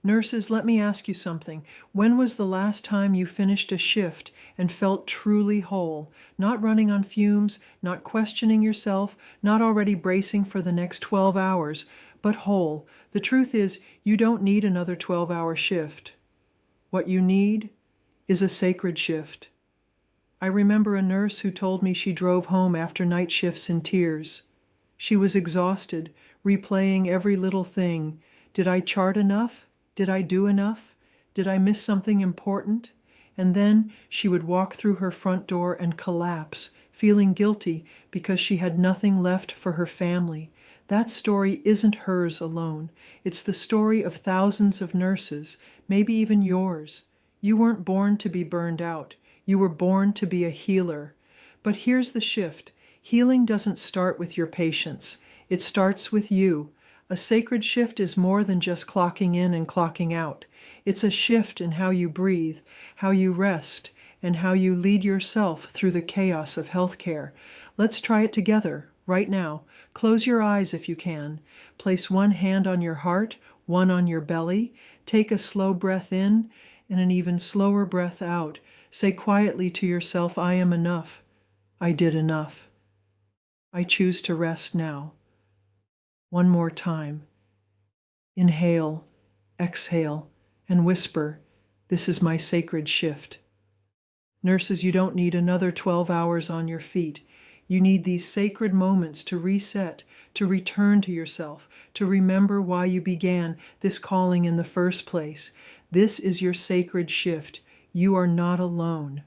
Nurses, let me ask you something. When was the last time you finished a shift and felt truly whole? Not running on fumes, not questioning yourself, not already bracing for the next 12 hours, but whole. The truth is, you don't need another 12-hour shift. What you need is a sacred shift. I remember a nurse who told me she drove home after night shifts in tears. She was exhausted, replaying every little thing. Did I chart enough? Did I do enough? Did I miss something important? And then she would walk through her front door and collapse, feeling guilty because she had nothing left for her family. That story isn't hers alone. It's the story of thousands of nurses, maybe even yours. You weren't born to be burned out. You were born to be a healer. But here's the shift. Healing doesn't start with your patients. It starts with you. A sacred shift is more than just clocking in and clocking out. It's a shift in how you breathe, how you rest, and how you lead yourself through the chaos of healthcare. Let's try it together, right now. Close your eyes if you can. Place one hand on your heart, one on your belly. Take a slow breath in and an even slower breath out. Say quietly to yourself, I am enough. I did enough. I choose to rest now. One more time. Inhale, exhale, and whisper, this is my sacred shift. Nurses, you don't need another 12 hours on your feet. You need these sacred moments to reset, to return to yourself, to remember why you began this calling in the first place. This is your sacred shift. You are not alone.